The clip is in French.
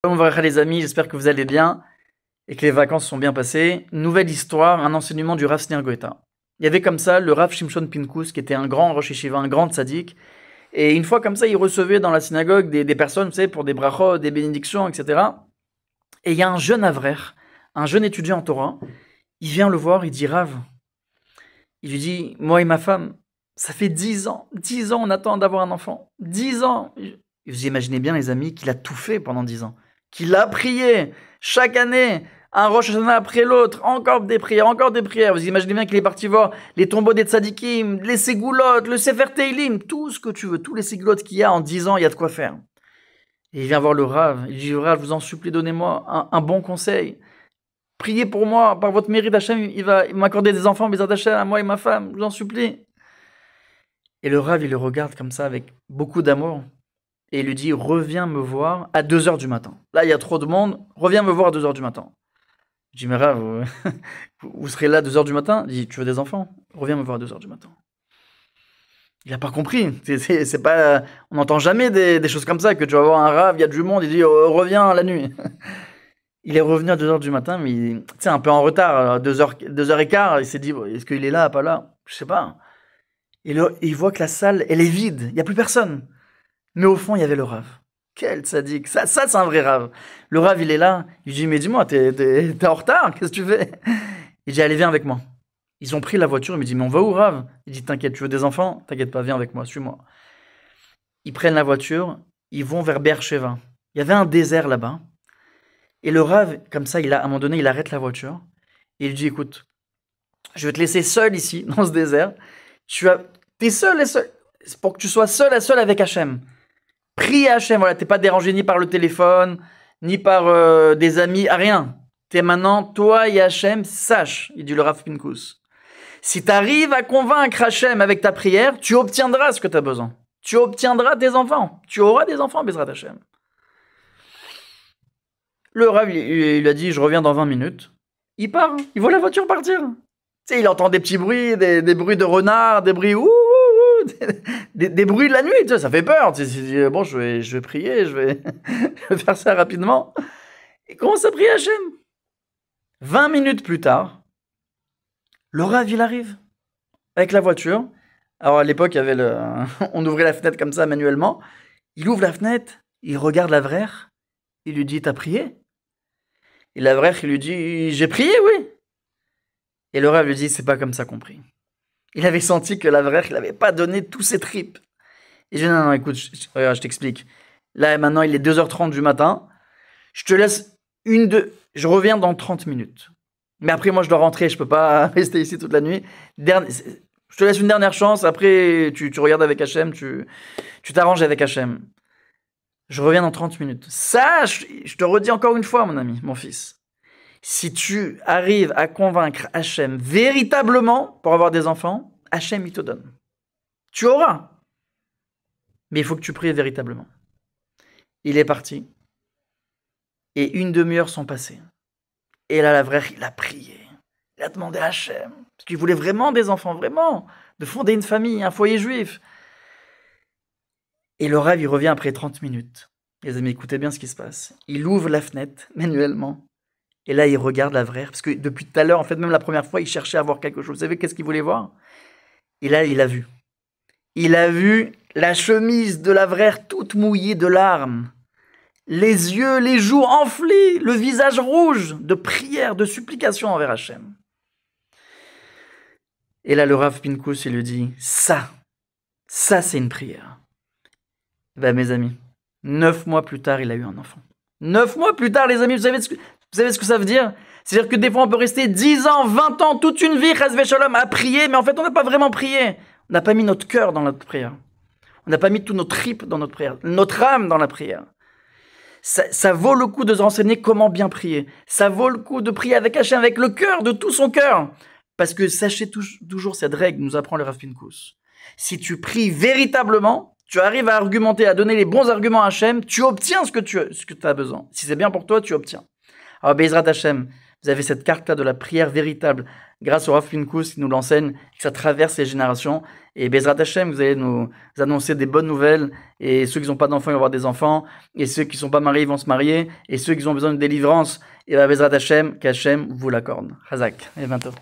Bonjour les amis, j'espère que vous allez bien et que les vacances sont bien passées. Nouvelle histoire, un enseignement du Rav Sneur Goïta. Il y avait comme ça le Rav Shimshon Pinkus qui était un grand Rosh Yeshiva, un grand tzaddik. Et une fois comme ça, il recevait dans la synagogue des personnes, vous savez, pour des brachot, des bénédictions, etc. Et il y a un jeune avrer, un jeune étudiant en Torah, il vient le voir, il dit Rav, il lui dit, moi et ma femme, ça fait 10 ans on attend d'avoir un enfant, 10 ans. Vous imaginez bien les amis qu'il a tout fait pendant 10 ans, qu'il a prié chaque année, un Rosh Hashanah après l'autre, encore des prières. Vous imaginez bien qu'il est parti voir les tombeaux des tzadikim, les ségoulottes, le Sefer Teilim, tout ce que tu veux, tous les ségoulottes qu'il y a en 10 ans, il y a de quoi faire. Et il vient voir le Rav, il dit Rav, je vous en supplie, donnez-moi un bon conseil. Priez pour moi, par votre mérite, Hachem, il va m'accorder des enfants, Bezrat Hachem, à moi et ma femme, je vous en supplie. Et le Rav, il le regarde comme ça avec beaucoup d'amour. Et il lui dit, reviens me voir à 2h du matin. Là, il y a trop de monde, reviens me voir à 2h du matin. Je dis, mais Rav, vous serez là à 2h du matin? Il dit, tu veux des enfants? Reviens me voir à 2h du matin. Il n'a pas compris. C'est pas, on n'entend jamais des choses comme ça, que tu vas voir un Rav, il y a du monde, il dit, reviens la nuit. Il est revenu à 2h du matin, mais c'est un peu en retard, à 2h15, il s'est dit, est-ce qu'il est là, pas là? Je sais pas. Et là, il voit que la salle, elle est vide, il n'y a plus personne. Mais au fond, il y avait le Rav. Quel sadique. Ça c'est un vrai Rav. Le Rav, il est là. Il dit, mais dis-moi, t'es en retard, qu'est-ce que tu fais? Il dit, allez, viens avec moi. Ils ont pris la voiture, il me dit, mais on va où, Rav? Il dit, t'inquiète, tu veux des enfants? T'inquiète pas, viens avec moi, suis-moi. Ils prennent la voiture, ils vont vers Beersheva. Il y avait un désert là-bas. Et le Rav, comme ça, à un moment donné, il arrête la voiture. Et il dit, écoute, je vais te laisser seul ici, dans ce désert. T'es seul et seul. C'est pour que tu sois seul à seul avec Hachem. Prie à Hachem, voilà, t'es pas dérangé ni par le téléphone, ni par des amis, rien. T'es maintenant, toi et Hachem, sache, il dit le Rav Pinkus. Si t'arrives à convaincre Hachem avec ta prière, tu obtiendras ce que t'as besoin. Tu obtiendras tes enfants. Tu auras des enfants, Bezrat Hachem. Le Rav, il a dit, je reviens dans 20 minutes. Il part, il voit la voiture partir. Tu sais, il entend des petits bruits, des bruits de renard, des bruits des bruits de la nuit, tu sais, ça fait peur. Tu sais, bon, je vais prier, je vais faire ça rapidement. Et commence à prier Hachem. 20 minutes plus tard, le Rav, il arrive avec la voiture. Alors à l'époque, il y avait on ouvrait la fenêtre comme ça manuellement. Il ouvre la fenêtre, il regarde l'avraire, il lui dit, t'as prié? Et l'avraire, il lui dit, j'ai prié, oui. Et le Rav lui dit, c'est pas comme ça qu'on prie. Il avait senti que l'avraire, il n'avait pas donné tous ses tripes. Et je dis, non, écoute, regarde, je t'explique. Là, maintenant, il est 2h30 du matin. Je te laisse je reviens dans 30 minutes. Mais après, moi, je dois rentrer, je peux pas rester ici toute la nuit. Je te laisse une dernière chance, après, tu regardes avec Hachem, tu t'arranges avec Hachem. Je reviens dans 30 minutes. Ça, je te redis encore une fois, mon ami, mon fils. Si tu arrives à convaincre Hachem véritablement pour avoir des enfants, Hachem, il te donne. Tu auras. Mais il faut que tu pries véritablement. Il est parti. Et 1/2 heure sont passées. Et là, l'avraire, il a prié. Il a demandé à Hachem. Parce qu'il voulait vraiment des enfants, vraiment. De fonder une famille, un foyer juif. Et le Rav, il revient après 30 minutes. Les amis, écoutez bien ce qui se passe. Il ouvre la fenêtre, manuellement. Et là, il regarde l'avraire, parce que depuis tout à l'heure, en fait, même la première fois, il cherchait à voir quelque chose. Vous savez qu'est-ce qu'il voulait voir? Et là, il a vu. Il a vu la chemise de l'avraire toute mouillée de larmes. Les yeux, les joues enflées, le visage rouge de prière, de supplication envers Hachem. Et là, le Rav Pinkus, il lui dit, ça c'est une prière. Ben, mes amis, 9 mois plus tard, il a eu un enfant. 9 mois plus tard, les amis, vous savez ce que ça veut dire? C'est-à-dire que des fois, on peut rester 10 ans, 20 ans, toute une vie, chas v'shalom, à prier, mais en fait, on n'a pas vraiment prié. On n'a pas mis notre cœur dans notre prière. On n'a pas mis tout notre tripes dans notre prière, notre âme dans la prière. Ça vaut le coup de se renseigner comment bien prier. Ça vaut le coup de prier avec Hachem, avec le cœur, de tout son cœur. Parce que sachez toujours cette règle, nous apprend le Rav Pinkus. Si tu pries véritablement, tu arrives à argumenter, à donner les bons arguments à Hachem, tu obtiens ce que tu as besoin. Si c'est bien pour toi, tu obtiens. Alors, Bezrat Hachem, Vous avez cette carte-là de la prière véritable grâce au Rav Pinkus qui nous l'enseigne, que ça traverse les générations. Et Bezrat Hashem, vous allez nous annoncer des bonnes nouvelles. Et ceux qui n'ont pas d'enfants, ils vont avoir des enfants. Et ceux qui ne sont pas mariés, ils vont se marier. Et ceux qui ont besoin de délivrance, et Bezrat Hashem, qu'Hashem vous l'accorde. Chazak, et bientôt.